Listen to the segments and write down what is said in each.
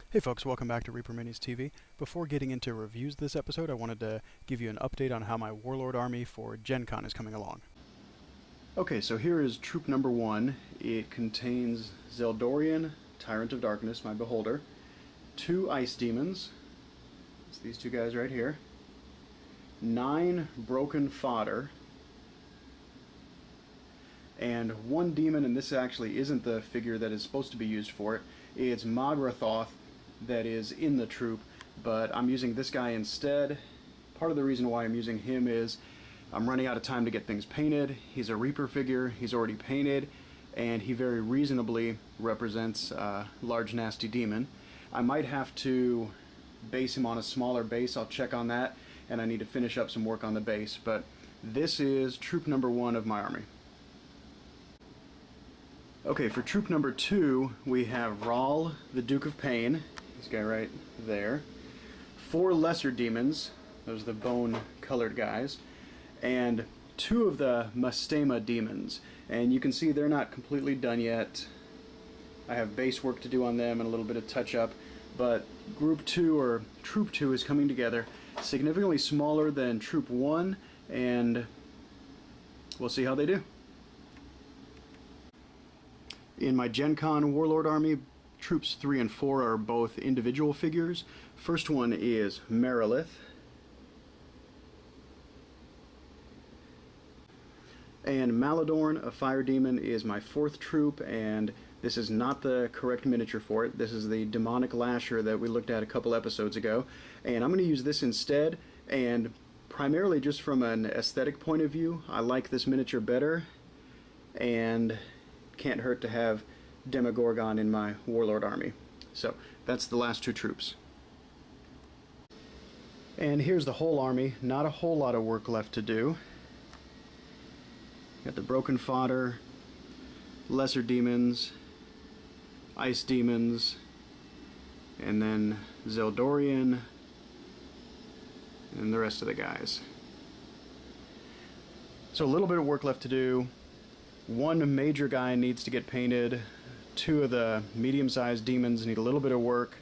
Hey folks, welcome back to Reaper Minis TV. Before getting into reviews this episode, I wanted to give you an update on how my Warlord army for GenCon is coming along. Okay, so here is troop number 1. It contains Zeldorian, Tyrant of Darkness, my beholder, 2 Ice Demons, it's these 2 guys right here, 9 Broken Fodder, and 1 demon, and this actually isn't the figure that is supposed to be used for it. It's Magrathoth that is in the troop, but I'm using this guy instead. Part of the reason why I'm using him is I'm running out of time to get things painted. He's a Reaper figure, he's already painted, and he very reasonably represents a large nasty demon. I might have to base him on a smaller base, I'll check on that, and I need to finish up some work on the base, but this is troop number 1 of my army. Okay, for troop number 2, we have Rahl, the Duke of Pain, this guy right there, 4 lesser demons, those are the bone-colored guys, and 2 of the Mastema demons. And you can see they're not completely done yet. I have base work to do on them and a little bit of touch-up, but Group 2, or Troop 2, is coming together, significantly smaller than Troop 1, and we'll see how they do. In my GenCon Warlord army, Troops 3 and 4 are both individual figures. First one is Merilith. And Maladorn, a fire demon, is my 4th troop, and this is not the correct miniature for it. This is the demonic lasher that we looked at a couple episodes ago. And I'm going to use this instead, and primarily just from an aesthetic point of view, I like this miniature better, and can't hurt to have Demogorgon in my Warlord army. So that's the last 2 troops. And here's the whole army. Not a whole lot of work left to do. Got the Broken Fodder, lesser demons, ice demons, and then Zeldorian, and the rest of the guys. So a little bit of work left to do. 1 major guy needs to get painted, 2 of the medium-sized demons need a little bit of work,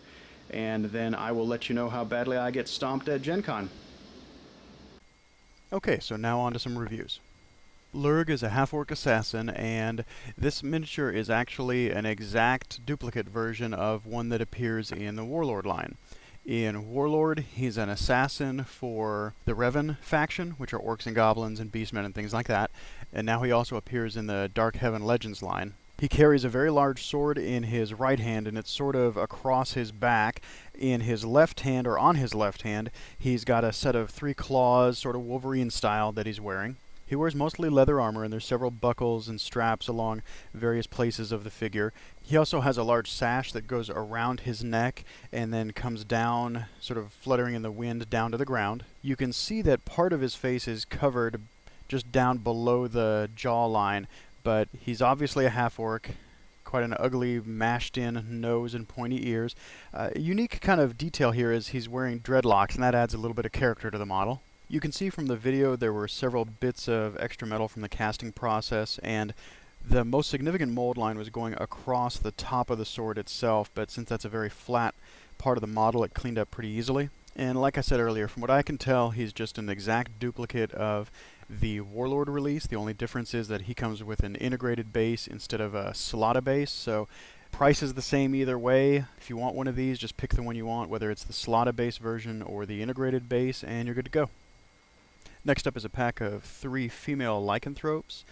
and then I will let you know how badly I get stomped at GenCon. Okay, so now on to some reviews. Lurg is a half-orc assassin, and this miniature is actually an exact duplicate version of one that appears in the Warlord line. In Warlord, he's an assassin for the Revan faction, which are orcs and goblins and beastmen and things like that, and now he also appears in the Dark Heaven Legends line. He carries a very large sword in his right hand, and it's sort of across his back. In his left hand, or on his left hand, he's got a set of 3 claws, sort of Wolverine style, that he's wearing. He wears mostly leather armor, and there's several buckles and straps along various places of the figure. He also has a large sash that goes around his neck and then comes down, sort of fluttering in the wind, down to the ground. You can see that part of his face is covered just down below the jawline, but he's obviously a half-orc. Quite an ugly, mashed-in nose and pointy ears. A unique kind of detail here is he's wearing dreadlocks, and that adds a little bit of character to the model. You can see from the video there were several bits of extra metal from the casting process, and the most significant mold line was going across the top of the sword itself, but since that's a very flat part of the model, it cleaned up pretty easily. And like I said earlier, from what I can tell, he's just an exact duplicate of the Warlord release. The only difference is that he comes with an integrated base instead of a Slota base, so price is the same either way. If you want one of these, just pick the one you want, whether it's the Slota base version or the integrated base, and you're good to go. Next up is a pack of 3 female lycanthropes.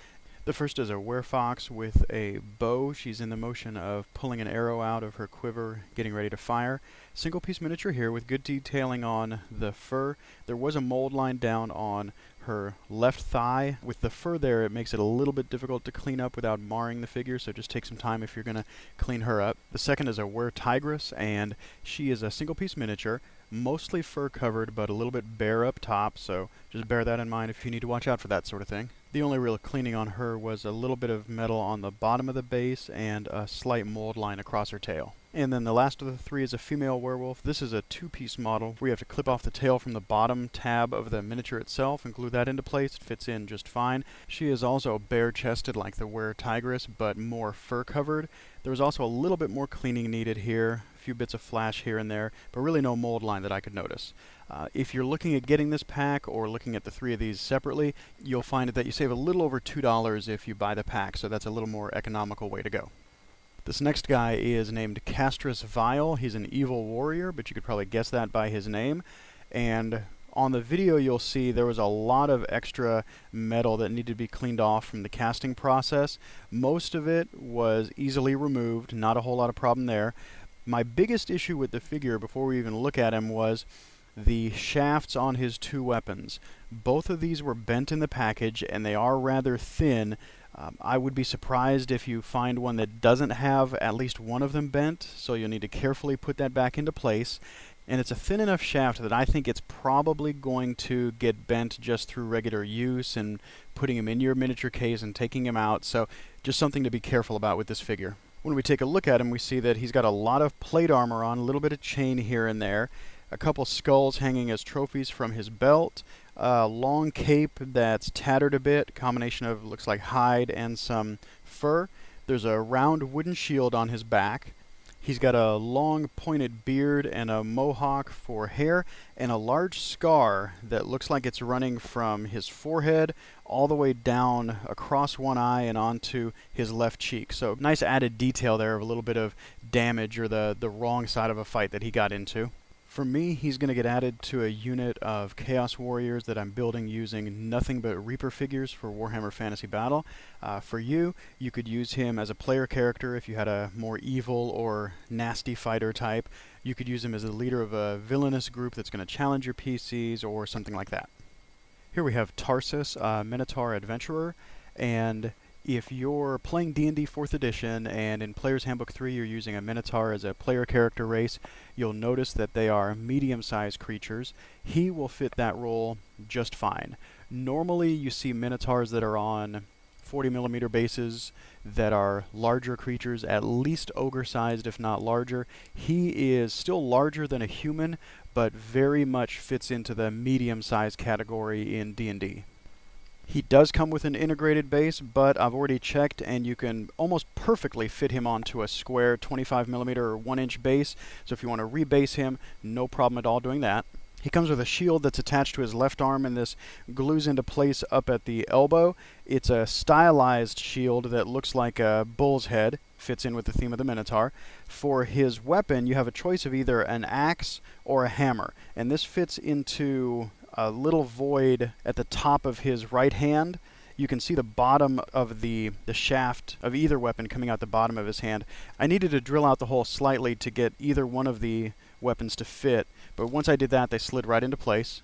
The first is a werefox with a bow. She's in the motion of pulling an arrow out of her quiver, getting ready to fire. Single piece miniature here with good detailing on the fur. There was a mold line down on her left thigh. With the fur there, it makes it a little bit difficult to clean up without marring the figure, so just take some time if you're going to clean her up. The second is a were-tigress, and she is a single piece miniature, mostly fur covered, but a little bit bare up top, so just bear that in mind if you need to watch out for that sort of thing. The only real cleaning on her was a little bit of metal on the bottom of the base and a slight mold line across her tail. And then the last of the 3 is a female werewolf. This is a 2-piece model where you have to clip off the tail from the bottom tab of the miniature itself and glue that into place. It fits in just fine. She is also bare-chested like the were-tigress, but more fur-covered. There was also a little bit more cleaning needed here. few bits of flash here and there, but really no mold line that I could notice. If you're looking at getting this pack or looking at the 3 of these separately, you'll find that you save a little over $2 if you buy the pack, so that's a little more economical way to go. This next guy is named Castrus Vile. He's an evil warrior, but you could probably guess that by his name. And on the video you'll see there was a lot of extra metal that needed to be cleaned off from the casting process. Most of it was easily removed, not a whole lot of problem there. My biggest issue with the figure before we even look at him was the shafts on his 2 weapons. Both of these were bent in the package and they are rather thin. I would be surprised if you find one that doesn't have at least one of them bent, so you'll need to carefully put that back into place. And it's a thin enough shaft that I think it's probably going to get bent just through regular use and putting him in your miniature case and taking him out, so just something to be careful about with this figure. When we take a look at him, we see that he's got a lot of plate armor on, a little bit of chain here and there, a couple skulls hanging as trophies from his belt, a long cape that's tattered a bit, combination of looks like hide and some fur. There's a round wooden shield on his back. He's got a long pointed beard and a mohawk for hair and a large scar that looks like it's running from his forehead all the way down across one eye and onto his left cheek. So nice added detail there of a little bit of damage or the wrong side of a fight that he got into. For me, he's going to get added to a unit of Chaos Warriors that I'm building using nothing but Reaper figures for Warhammer Fantasy Battle. For you, you could use him as a player character if you had a more evil or nasty fighter type. You could use him as the leader of a villainous group that's going to challenge your PCs or something like that. Here we have Tarsus, Minotaur Adventurer, and if you're playing D&D 4th edition and in Player's Handbook 3 you're using a Minotaur as a player character race, you'll notice that they are medium-sized creatures. He will fit that role just fine. Normally you see Minotaurs that are on 40mm bases that are larger creatures, at least ogre-sized if not larger. He is still larger than a human, but very much fits into the medium-sized category in D&D. He does come with an integrated base, but I've already checked and you can almost perfectly fit him onto a square 25mm or 1-inch base. So if you want to rebase him, no problem at all doing that. He comes with a shield that's attached to his left arm and this glues into place up at the elbow. It's a stylized shield that looks like a bull's head, fits in with the theme of the Minotaur. For his weapon, you have a choice of either an axe or a hammer, and this fits into a little void at the top of his right hand. You can see the bottom of the shaft of either weapon coming out the bottom of his hand. I needed to drill out the hole slightly to get either one of the weapons to fit, but once I did that, they slid right into place.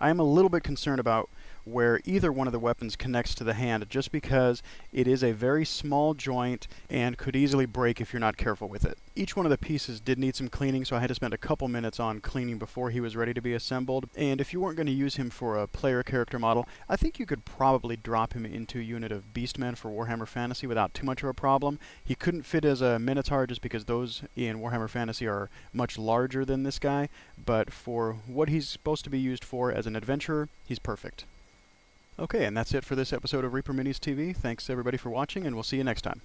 I am a little bit concerned about where either one of the weapons connects to the hand, just because it is a very small joint and could easily break if you're not careful with it. Each one of the pieces did need some cleaning, so I had to spend a couple minutes on cleaning before he was ready to be assembled. And if you weren't going to use him for a player character model, I think you could probably drop him into a unit of Beastmen for Warhammer Fantasy without too much of a problem. He couldn't fit as a Minotaur just because those in Warhammer Fantasy are much larger than this guy, but for what he's supposed to be used for as an adventurer, he's perfect. Okay, and that's it for this episode of Reaper Minis TV. Thanks everybody for watching, and we'll see you next time.